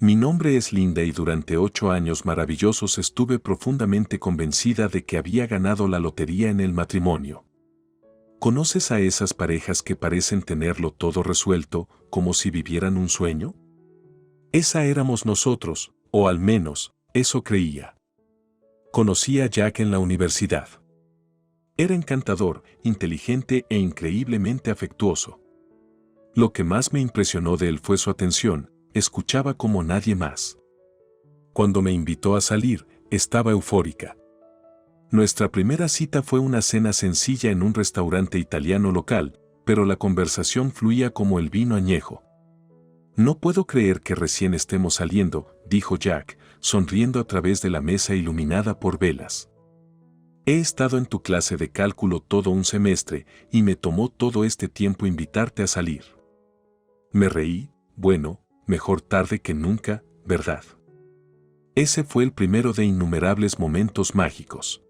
Mi nombre es Linda y durante 8 años maravillosos estuve profundamente convencida de que había ganado la lotería en el matrimonio. ¿Conoces a esas parejas que parecen tenerlo todo resuelto, como si vivieran un sueño? Esa éramos nosotros, o al menos, eso creía. Conocí a Jack en la universidad. Era encantador, inteligente e increíblemente afectuoso. Lo que más me impresionó de él fue su atención, escuchaba como nadie más. Cuando me invitó a salir, estaba eufórica. Nuestra primera cita fue una cena sencilla en un restaurante italiano local, pero la conversación fluía como el vino añejo. No puedo creer que recién estemos saliendo, dijo Jack, sonriendo a través de la mesa iluminada por velas. He estado en tu clase de cálculo todo un semestre y me tomó todo este tiempo invitarte a salir. Me reí, bueno, mejor tarde que nunca, ¿verdad? Ese fue el primero de innumerables momentos mágicos.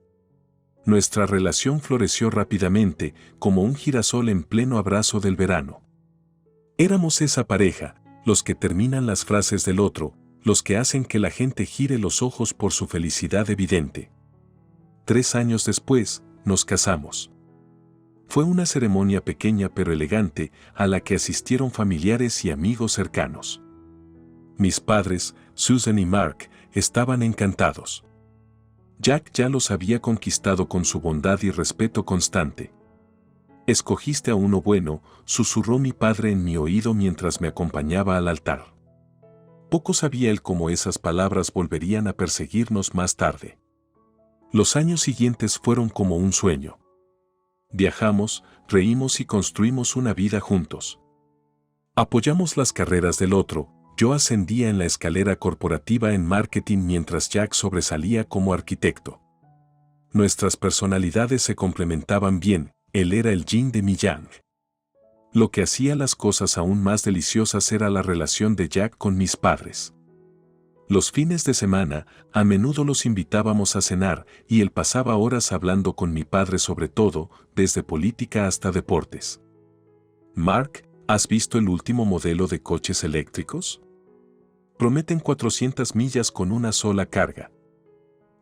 Nuestra relación floreció rápidamente, como un girasol en pleno abrazo del verano. Éramos esa pareja, los que terminan las frases del otro, los que hacen que la gente gire los ojos por su felicidad evidente. 3 años después, nos casamos. Fue una ceremonia pequeña pero elegante, a la que asistieron familiares y amigos cercanos. Mis padres, Susan y Mark, estaban encantados. Jack ya los había conquistado con su bondad y respeto constante. Escogiste a uno bueno, susurró mi padre en mi oído mientras me acompañaba al altar. Poco sabía él cómo esas palabras volverían a perseguirnos más tarde. Los años siguientes fueron como un sueño. Viajamos, reímos y construimos una vida juntos. Apoyamos las carreras del otro. Yo ascendía en la escalera corporativa en marketing mientras Jack sobresalía como arquitecto. Nuestras personalidades se complementaban bien, él era el yin de mi yang. Lo que hacía las cosas aún más deliciosas era la relación de Jack con mis padres. Los fines de semana, a menudo los invitábamos a cenar y él pasaba horas hablando con mi padre sobre todo, desde política hasta deportes. Mark, ¿has visto el último modelo de coches eléctricos? Prometen 400 millas con una sola carga.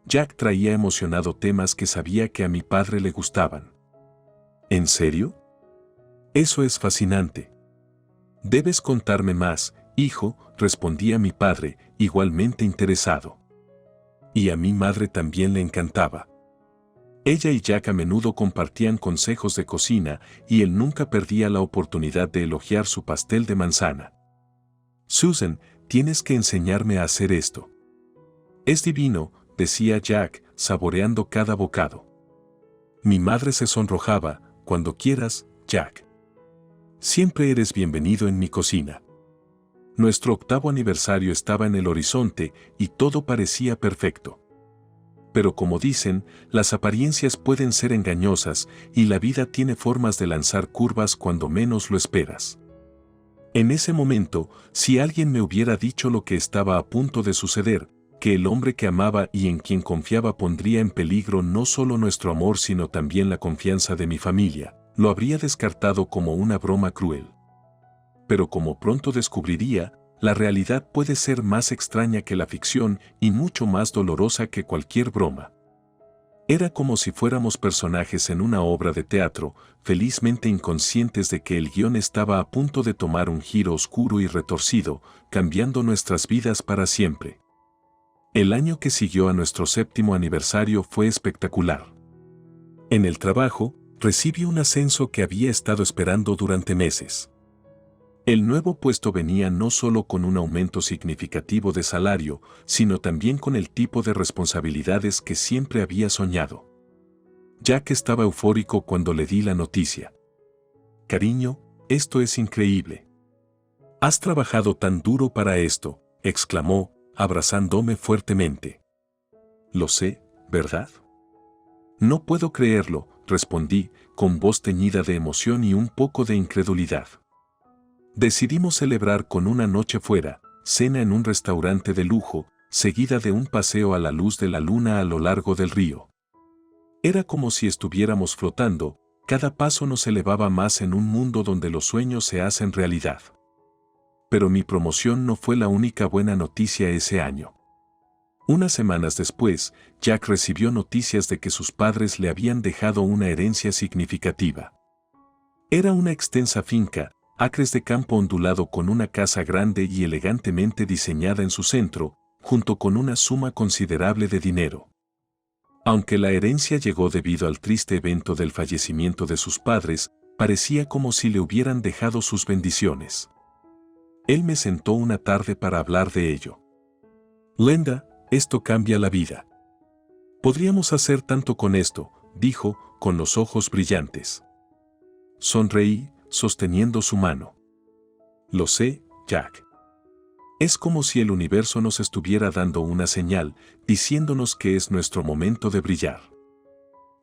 Jack traía emocionado temas que sabía que a mi padre le gustaban. ¿En serio? Eso es fascinante. Debes contarme más, hijo, respondía mi padre, igualmente interesado. Y a mi madre también le encantaba. Ella y Jack a menudo compartían consejos de cocina y él nunca perdía la oportunidad de elogiar su pastel de manzana. Susan, tienes que enseñarme a hacer esto. Es divino, decía Jack, saboreando cada bocado. Mi madre se sonrojaba, cuando quieras, Jack. Siempre eres bienvenido en mi cocina. Nuestro 8º aniversario estaba en el horizonte y todo parecía perfecto. Pero como dicen, las apariencias pueden ser engañosas y la vida tiene formas de lanzar curvas cuando menos lo esperas. En ese momento, si alguien me hubiera dicho lo que estaba a punto de suceder, que el hombre que amaba y en quien confiaba pondría en peligro no solo nuestro amor sino también la confianza de mi familia, lo habría descartado como una broma cruel. Pero como pronto descubriría, la realidad puede ser más extraña que la ficción y mucho más dolorosa que cualquier broma. Era como si fuéramos personajes en una obra de teatro, felizmente inconscientes de que el guión estaba a punto de tomar un giro oscuro y retorcido, cambiando nuestras vidas para siempre. El año que siguió a nuestro 7º aniversario fue espectacular. En el trabajo, recibí un ascenso que había estado esperando durante meses. El nuevo puesto venía no solo con un aumento significativo de salario, sino también con el tipo de responsabilidades que siempre había soñado. Jack estaba eufórico cuando le di la noticia. Cariño, esto es increíble. Has trabajado tan duro para esto, exclamó, abrazándome fuertemente. Lo sé, ¿verdad? No puedo creerlo, respondí, con voz teñida de emoción y un poco de incredulidad. Decidimos celebrar con una noche fuera, cena en un restaurante de lujo, seguida de un paseo a la luz de la luna a lo largo del río. Era como si estuviéramos flotando, cada paso nos elevaba más en un mundo donde los sueños se hacen realidad. Pero mi promoción no fue la única buena noticia ese año. Unas semanas después, Jack recibió noticias de que sus padres le habían dejado una herencia significativa. Era una extensa finca, acres de campo ondulado con una casa grande y elegantemente diseñada en su centro, junto con una suma considerable de dinero. Aunque la herencia llegó debido al triste evento del fallecimiento de sus padres, parecía como si le hubieran dejado sus bendiciones. Él me sentó una tarde para hablar de ello. Glenda, esto cambia la vida. Podríamos hacer tanto con esto, dijo, con los ojos brillantes. Sonreí, sosteniendo su mano. Lo sé, Jack. Es como si el universo nos estuviera dando una señal, diciéndonos que es nuestro momento de brillar.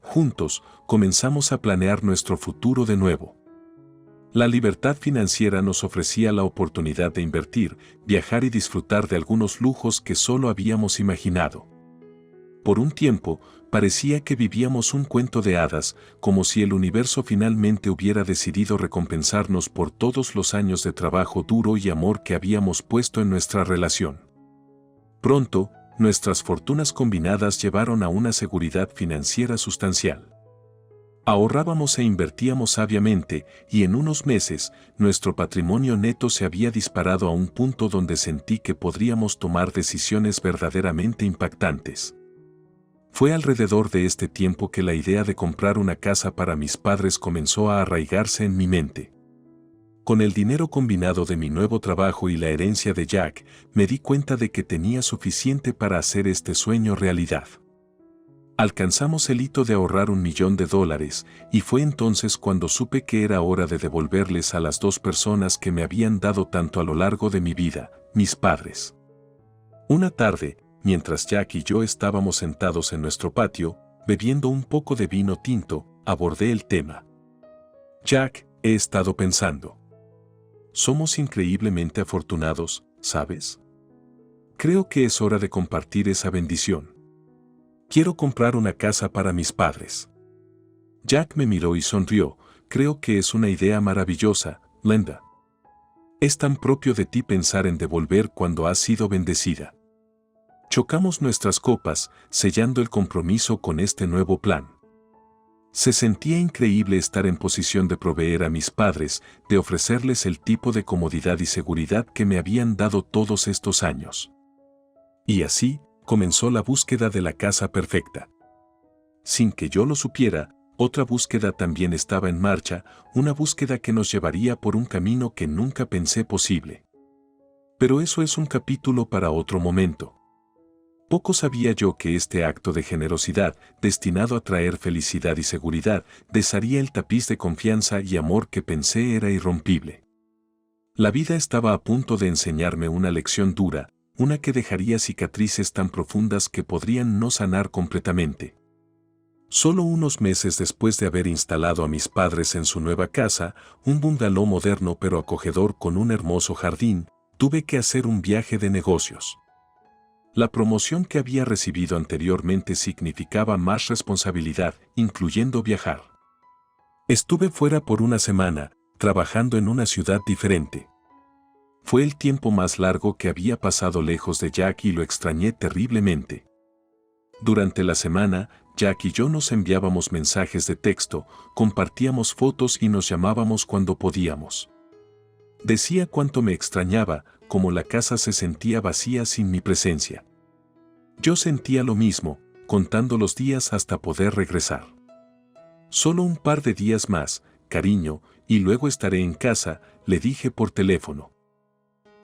Juntos, comenzamos a planear nuestro futuro de nuevo. La libertad financiera nos ofrecía la oportunidad de invertir, viajar y disfrutar de algunos lujos que solo habíamos imaginado. Por un tiempo, parecía que vivíamos un cuento de hadas, como si el universo finalmente hubiera decidido recompensarnos por todos los años de trabajo duro y amor que habíamos puesto en nuestra relación. Pronto, nuestras fortunas combinadas llevaron a una seguridad financiera sustancial. Ahorrábamos e invertíamos sabiamente, y en unos meses, nuestro patrimonio neto se había disparado a un punto donde sentí que podríamos tomar decisiones verdaderamente impactantes. Fue alrededor de este tiempo que la idea de comprar una casa para mis padres comenzó a arraigarse en mi mente. Con el dinero combinado de mi nuevo trabajo y la herencia de Jack, me di cuenta de que tenía suficiente para hacer este sueño realidad. Alcanzamos el hito de ahorrar $1 millón, y fue entonces cuando supe que era hora de devolverles a las dos personas que me habían dado tanto a lo largo de mi vida, mis padres. Una tarde, mientras Jack y yo estábamos sentados en nuestro patio, bebiendo un poco de vino tinto, abordé el tema. Jack, he estado pensando. Somos increíblemente afortunados, ¿sabes? Creo que es hora de compartir esa bendición. Quiero comprar una casa para mis padres. Jack me miró y sonrió. Creo que es una idea maravillosa, Glenda. Es tan propio de ti pensar en devolver cuando has sido bendecida. Chocamos nuestras copas, sellando el compromiso con este nuevo plan. Se sentía increíble estar en posición de proveer a mis padres, de ofrecerles el tipo de comodidad y seguridad que me habían dado todos estos años. Y así, comenzó la búsqueda de la casa perfecta. Sin que yo lo supiera, otra búsqueda también estaba en marcha, una búsqueda que nos llevaría por un camino que nunca pensé posible. Pero eso es un capítulo para otro momento. Poco sabía yo que este acto de generosidad, destinado a traer felicidad y seguridad, desharía el tapiz de confianza y amor que pensé era irrompible. La vida estaba a punto de enseñarme una lección dura, una que dejaría cicatrices tan profundas que podrían no sanar completamente. Solo unos meses después de haber instalado a mis padres en su nueva casa, un bungalow moderno pero acogedor con un hermoso jardín, tuve que hacer un viaje de negocios. La promoción que había recibido anteriormente significaba más responsabilidad, incluyendo viajar. Estuve fuera por una semana, trabajando en una ciudad diferente. Fue el tiempo más largo que había pasado lejos de Jack y lo extrañé terriblemente. Durante la semana, Jack y yo nos enviábamos mensajes de texto, compartíamos fotos y nos llamábamos cuando podíamos. Decía cuánto me extrañaba, como la casa se sentía vacía sin mi presencia. Yo sentía lo mismo, contando los días hasta poder regresar. Solo un par de días más, cariño, y luego estaré en casa, le dije por teléfono.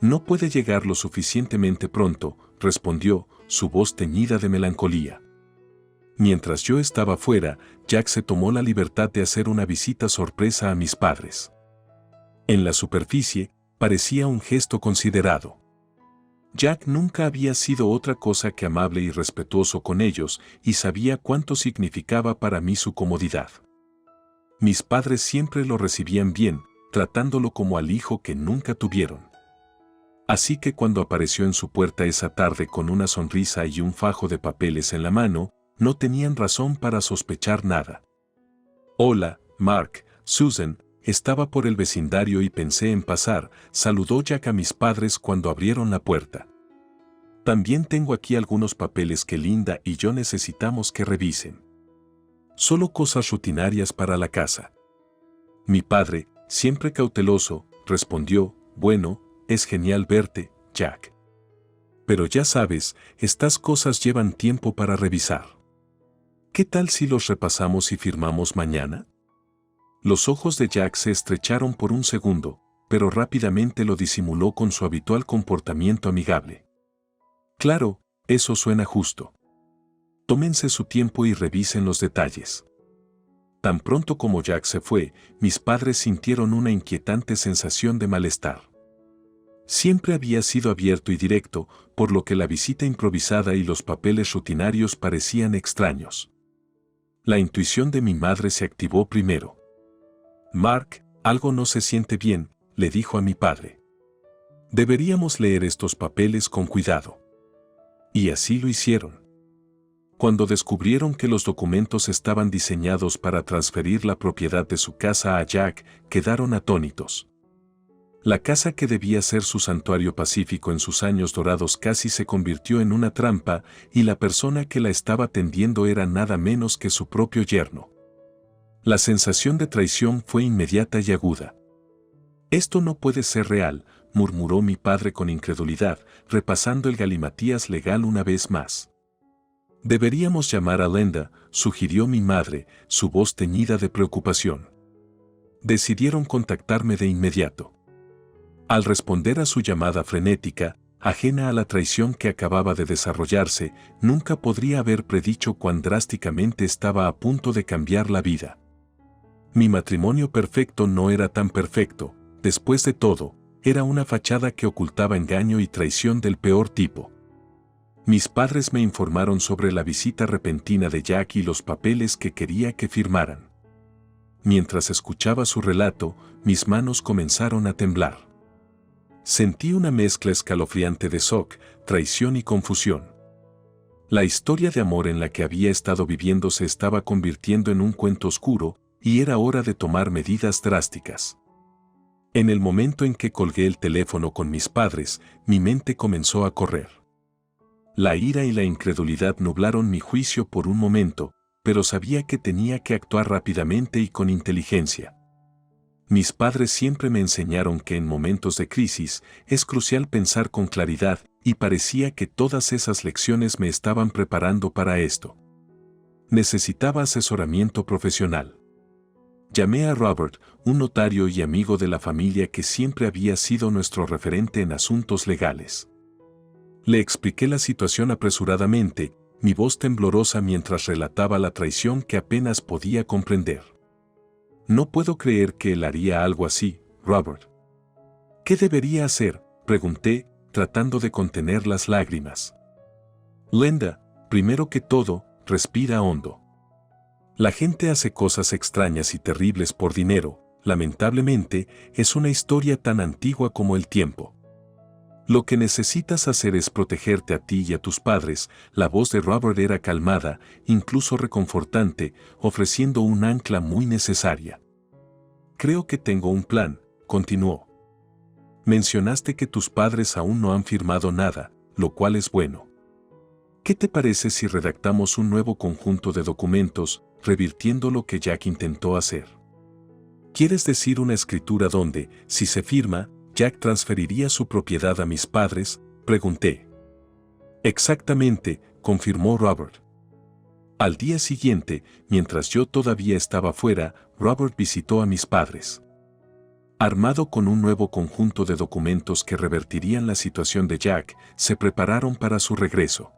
No puede llegar lo suficientemente pronto, respondió, su voz teñida de melancolía. Mientras yo estaba fuera, Jack se tomó la libertad de hacer una visita sorpresa a mis padres. En la superficie, parecía un gesto considerado. Jack nunca había sido otra cosa que amable y respetuoso con ellos, y sabía cuánto significaba para mí su comodidad. Mis padres siempre lo recibían bien, tratándolo como al hijo que nunca tuvieron. Así que cuando apareció en su puerta esa tarde con una sonrisa y un fajo de papeles en la mano, no tenían razón para sospechar nada. Hola, Mark, Susan, estaba por el vecindario y pensé en pasar, saludó Jack a mis padres cuando abrieron la puerta. También tengo aquí algunos papeles que Linda y yo necesitamos que revisen. Solo cosas rutinarias para la casa. Mi padre, siempre cauteloso, respondió, bueno, es genial verte, Jack. Pero ya sabes, estas cosas llevan tiempo para revisar. ¿Qué tal si los repasamos y firmamos mañana? Los ojos de Jack se estrecharon por un segundo, pero rápidamente lo disimuló con su habitual comportamiento amigable. Claro, eso suena justo. Tómense su tiempo y revisen los detalles. Tan pronto como Jack se fue, mis padres sintieron una inquietante sensación de malestar. Siempre había sido abierto y directo, por lo que la visita improvisada y los papeles rutinarios parecían extraños. La intuición de mi madre se activó primero. Mark, algo no se siente bien, le dijo a mi padre. Deberíamos leer estos papeles con cuidado. Y así lo hicieron. Cuando descubrieron que los documentos estaban diseñados para transferir la propiedad de su casa a Jack, quedaron atónitos. La casa que debía ser su santuario pacífico en sus años dorados casi se convirtió en una trampa y la persona que la estaba tendiendo era nada menos que su propio yerno. La sensación de traición fue inmediata y aguda. Esto no puede ser real, murmuró mi padre con incredulidad, repasando el galimatías legal una vez más. Deberíamos llamar a Linda, sugirió mi madre, su voz teñida de preocupación. Decidieron contactarme de inmediato. Al responder a su llamada frenética, ajena a la traición que acababa de desarrollarse, nunca podría haber predicho cuán drásticamente estaba a punto de cambiar la vida. Mi matrimonio perfecto no era tan perfecto, después de todo, era una fachada que ocultaba engaño y traición del peor tipo. Mis padres me informaron sobre la visita repentina de Jack y los papeles que quería que firmaran. Mientras escuchaba su relato, mis manos comenzaron a temblar. Sentí una mezcla escalofriante de shock, traición y confusión. La historia de amor en la que había estado viviendo se estaba convirtiendo en un cuento oscuro, y era hora de tomar medidas drásticas. En el momento en que colgué el teléfono con mis padres, mi mente comenzó a correr. La ira y la incredulidad nublaron mi juicio por un momento, pero sabía que tenía que actuar rápidamente y con inteligencia. Mis padres siempre me enseñaron que en momentos de crisis es crucial pensar con claridad, y parecía que todas esas lecciones me estaban preparando para esto. Necesitaba asesoramiento profesional. Llamé a Robert, un notario y amigo de la familia que siempre había sido nuestro referente en asuntos legales. Le expliqué la situación apresuradamente, mi voz temblorosa mientras relataba la traición que apenas podía comprender. No puedo creer que él haría algo así, Robert. ¿Qué debería hacer?, pregunté, tratando de contener las lágrimas. Linda, primero que todo, respira hondo. La gente hace cosas extrañas y terribles por dinero, lamentablemente, es una historia tan antigua como el tiempo. Lo que necesitas hacer es protegerte a ti y a tus padres. La voz de Robert era calmada, incluso reconfortante, ofreciendo un ancla muy necesaria. Creo que tengo un plan, continuó. Mencionaste que tus padres aún no han firmado nada, lo cual es bueno. ¿Qué te parece si redactamos un nuevo conjunto de documentos, revirtiendo lo que Jack intentó hacer? ¿Quieres decir una escritura donde, si se firma, Jack transferiría su propiedad a mis padres?, pregunté. Exactamente, confirmó Robert. Al día siguiente, mientras yo todavía estaba fuera, Robert visitó a mis padres. Armado con un nuevo conjunto de documentos que revertirían la situación de Jack, se prepararon para su regreso.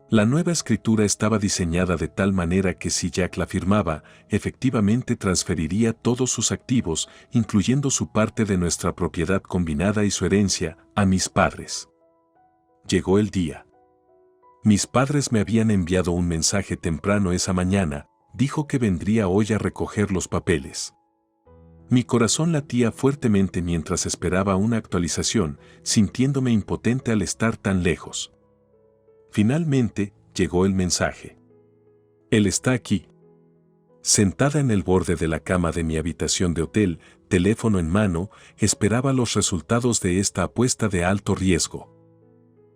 La nueva escritura estaba diseñada de tal manera que si Jack la firmaba, efectivamente transferiría todos sus activos, incluyendo su parte de nuestra propiedad combinada y su herencia, a mis padres. Llegó el día. Mis padres me habían enviado un mensaje temprano esa mañana, dijo que vendría hoy a recoger los papeles. Mi corazón latía fuertemente mientras esperaba una actualización, sintiéndome impotente al estar tan lejos. Finalmente, llegó el mensaje. Él está aquí. Sentada en el borde de la cama de mi habitación de hotel, teléfono en mano, esperaba los resultados de esta apuesta de alto riesgo.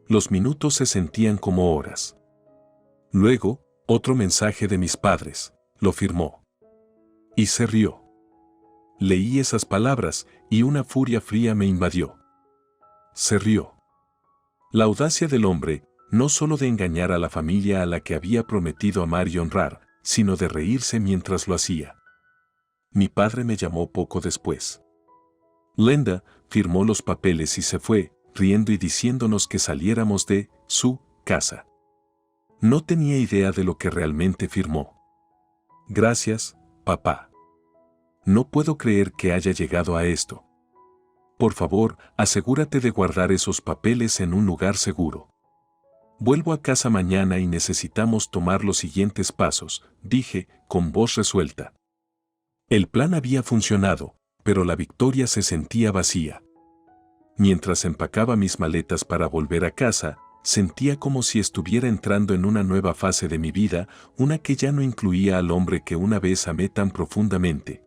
Los minutos se sentían como horas. Luego, otro mensaje de mis padres, lo firmó. Y se rió. Leí esas palabras y una furia fría me invadió. Se rió. La audacia del hombre, no solo de engañar a la familia a la que había prometido amar y honrar, sino de reírse mientras lo hacía. Mi padre me llamó poco después. Linda firmó los papeles y se fue, riendo y diciéndonos que saliéramos de su casa. No tenía idea de lo que realmente firmó. Gracias, papá. No puedo creer que haya llegado a esto. Por favor, asegúrate de guardar esos papeles en un lugar seguro. Vuelvo a casa mañana y necesitamos tomar los siguientes pasos, dije, con voz resuelta. El plan había funcionado, pero la victoria se sentía vacía. Mientras empacaba mis maletas para volver a casa, sentía como si estuviera entrando en una nueva fase de mi vida, una que ya no incluía al hombre que una vez amé tan profundamente.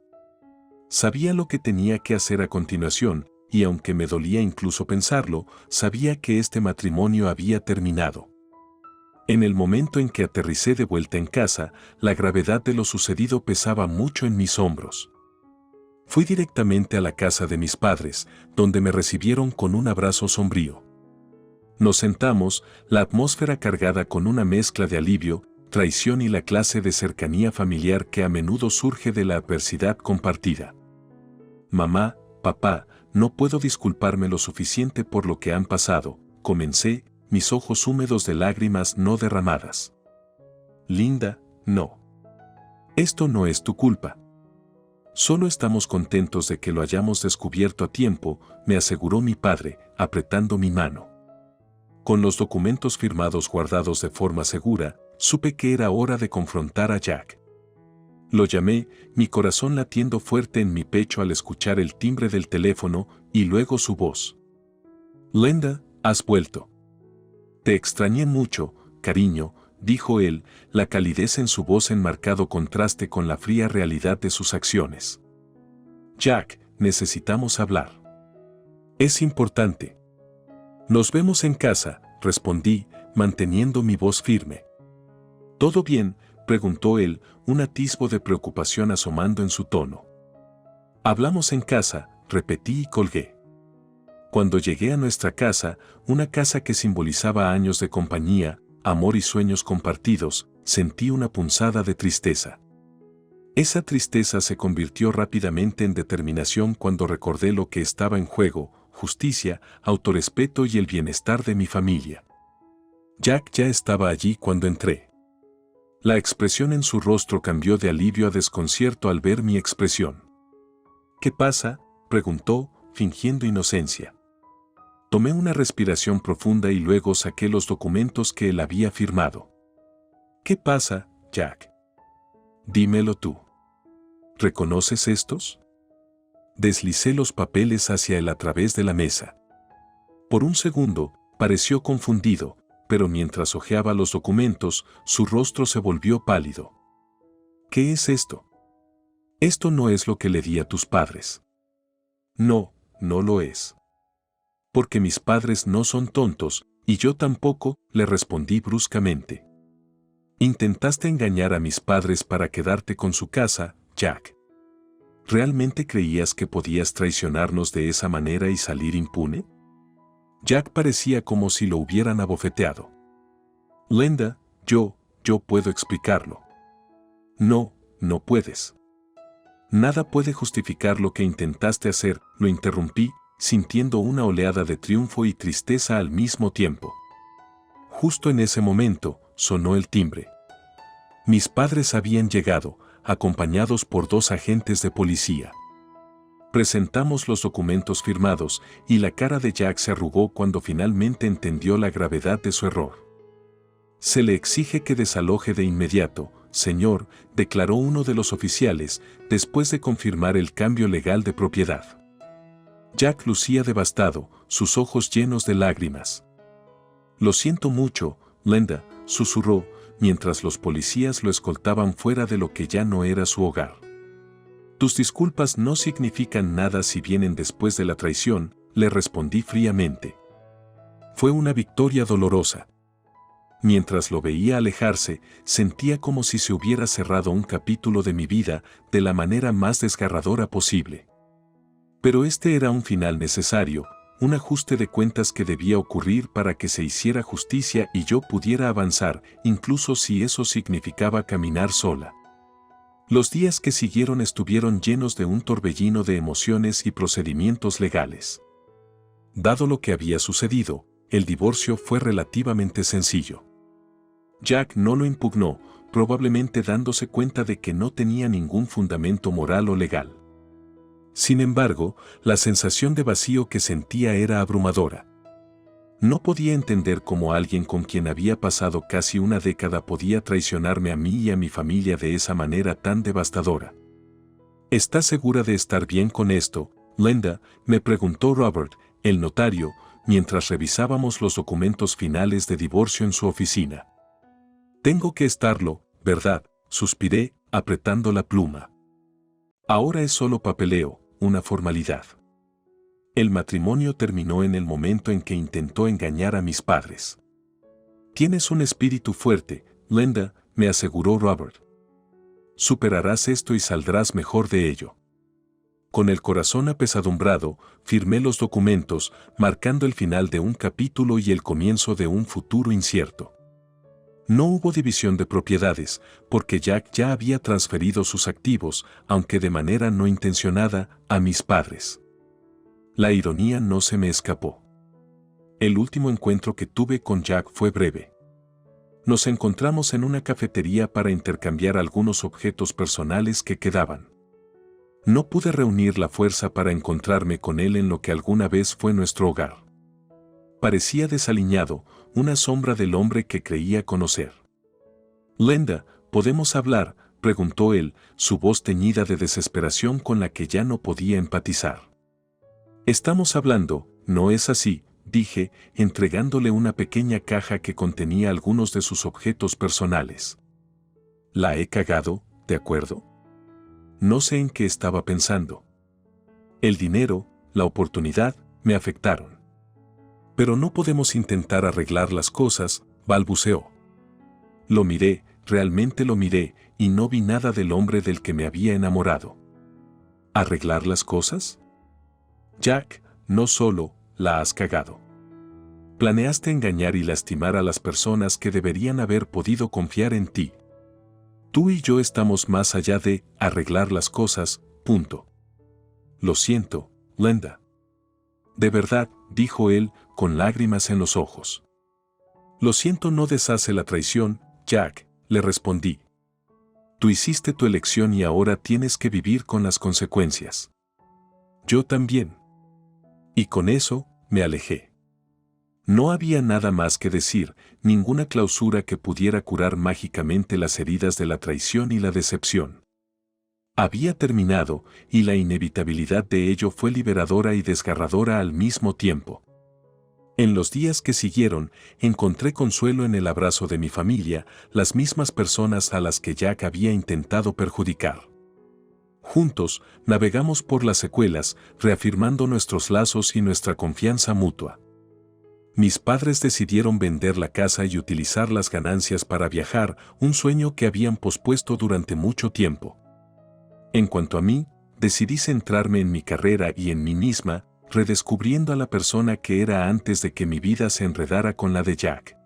Sabía lo que tenía que hacer a continuación, y aunque me dolía incluso pensarlo, sabía que este matrimonio había terminado. En el momento en que aterricé de vuelta en casa, la gravedad de lo sucedido pesaba mucho en mis hombros. Fui directamente a la casa de mis padres, donde me recibieron con un abrazo sombrío. Nos sentamos, la atmósfera cargada con una mezcla de alivio, traición y la clase de cercanía familiar que a menudo surge de la adversidad compartida. Mamá, papá, no puedo disculparme lo suficiente por lo que han pasado, comencé, mis ojos húmedos de lágrimas no derramadas. Linda, no. Esto no es tu culpa. Solo estamos contentos de que lo hayamos descubierto a tiempo, me aseguró mi padre, apretando mi mano. Con los documentos firmados guardados de forma segura, supe que era hora de confrontar a Jack. Lo llamé, mi corazón latiendo fuerte en mi pecho al escuchar el timbre del teléfono y luego su voz. Linda, has vuelto. Te extrañé mucho, cariño, dijo él, la calidez en su voz en marcado contraste con la fría realidad de sus acciones. Jack, necesitamos hablar. Es importante. Nos vemos en casa, respondí, manteniendo mi voz firme. ¿Todo bien?, preguntó él, un atisbo de preocupación asomando en su tono. Hablamos en casa, repetí y colgué. Cuando llegué a nuestra casa, una casa que simbolizaba años de compañía, amor y sueños compartidos, sentí una punzada de tristeza. Esa tristeza se convirtió rápidamente en determinación cuando recordé lo que estaba en juego: justicia, autorrespeto y el bienestar de mi familia. Jack ya estaba allí cuando entré. La expresión en su rostro cambió de alivio a desconcierto al ver mi expresión. ¿Qué pasa?, preguntó, fingiendo inocencia. Tomé una respiración profunda y luego saqué los documentos que él había firmado. ¿Qué pasa, Jack? Dímelo tú. ¿Reconoces estos? Deslicé los papeles hacia él a través de la mesa. Por un segundo, pareció confundido, pero mientras hojeaba los documentos, su rostro se volvió pálido. ¿Qué es esto? Esto no es lo que le di a tus padres. No, no lo es. Porque mis padres no son tontos, y yo tampoco, le respondí bruscamente. Intentaste engañar a mis padres para quedarte con su casa, Jack. ¿Realmente creías que podías traicionarnos de esa manera y salir impune? Jack parecía como si lo hubieran abofeteado. Linda, yo puedo explicarlo. No, no puedes. Nada puede justificar lo que intentaste hacer, lo interrumpí, sintiendo una oleada de triunfo y tristeza al mismo tiempo. Justo en ese momento, sonó el timbre. Mis padres habían llegado, acompañados por 2 agentes de policía. Presentamos los documentos firmados y la cara de Jack se arrugó cuando finalmente entendió la gravedad de su error. Se le exige que desaloje de inmediato, señor, declaró uno de los oficiales, después de confirmar el cambio legal de propiedad. Jack lucía devastado, sus ojos llenos de lágrimas. Lo siento mucho, Linda, susurró, mientras los policías lo escoltaban fuera de lo que ya no era su hogar. Tus disculpas no significan nada si vienen después de la traición, le respondí fríamente. Fue una victoria dolorosa. Mientras lo veía alejarse, sentía como si se hubiera cerrado un capítulo de mi vida de la manera más desgarradora posible. Pero este era un final necesario, un ajuste de cuentas que debía ocurrir para que se hiciera justicia y yo pudiera avanzar, incluso si eso significaba caminar sola. Los días que siguieron estuvieron llenos de un torbellino de emociones y procedimientos legales. Dado lo que había sucedido, el divorcio fue relativamente sencillo. Jack no lo impugnó, probablemente dándose cuenta de que no tenía ningún fundamento moral o legal. Sin embargo, la sensación de vacío que sentía era abrumadora. No podía entender cómo alguien con quien había pasado casi una década podía traicionarme a mí y a mi familia de esa manera tan devastadora. ¿Estás segura de estar bien con esto, Linda?, me preguntó Robert, el notario, mientras revisábamos los documentos finales de divorcio en su oficina. Tengo que estarlo, ¿verdad?, suspiré, apretando la pluma. Ahora es solo papeleo, una formalidad. El matrimonio terminó en el momento en que intentó engañar a mis padres. Tienes un espíritu fuerte, Linda, me aseguró Robert. Superarás esto y saldrás mejor de ello. Con el corazón apesadumbrado, firmé los documentos, marcando el final de un capítulo y el comienzo de un futuro incierto. No hubo división de propiedades, porque Jack ya había transferido sus activos, aunque de manera no intencionada, a mis padres. La ironía no se me escapó. El último encuentro que tuve con Jack fue breve. Nos encontramos en una cafetería para intercambiar algunos objetos personales que quedaban. No pude reunir la fuerza para encontrarme con él en lo que alguna vez fue nuestro hogar. Parecía desaliñado, una sombra del hombre que creía conocer. Linda, ¿podemos hablar?, preguntó él, su voz teñida de desesperación con la que ya no podía empatizar. Estamos hablando, ¿no es así?, dije, entregándole una pequeña caja que contenía algunos de sus objetos personales. La he cagado, ¿de acuerdo? No sé en qué estaba pensando. El dinero, la oportunidad, me afectaron. Pero no podemos intentar arreglar las cosas, balbuceó. Lo miré, realmente lo miré, y no vi nada del hombre del que me había enamorado. ¿Arreglar las cosas? Jack, no solo la has cagado. Planeaste engañar y lastimar a las personas que deberían haber podido confiar en ti. Tú y yo estamos más allá de arreglar las cosas, punto. Lo siento, Linda. De verdad, dijo él, con lágrimas en los ojos. Lo siento no deshace la traición, Jack, le respondí. Tú hiciste tu elección y ahora tienes que vivir con las consecuencias. Yo también. Y con eso, me alejé. No había nada más que decir, ninguna clausura que pudiera curar mágicamente las heridas de la traición y la decepción. Había terminado, y la inevitabilidad de ello fue liberadora y desgarradora al mismo tiempo. En los días que siguieron, encontré consuelo en el abrazo de mi familia, las mismas personas a las que Jack había intentado perjudicar. Juntos, navegamos por las secuelas, reafirmando nuestros lazos y nuestra confianza mutua. Mis padres decidieron vender la casa y utilizar las ganancias para viajar, un sueño que habían pospuesto durante mucho tiempo. En cuanto a mí, decidí centrarme en mi carrera y en mí misma, redescubriendo a la persona que era antes de que mi vida se enredara con la de Jack.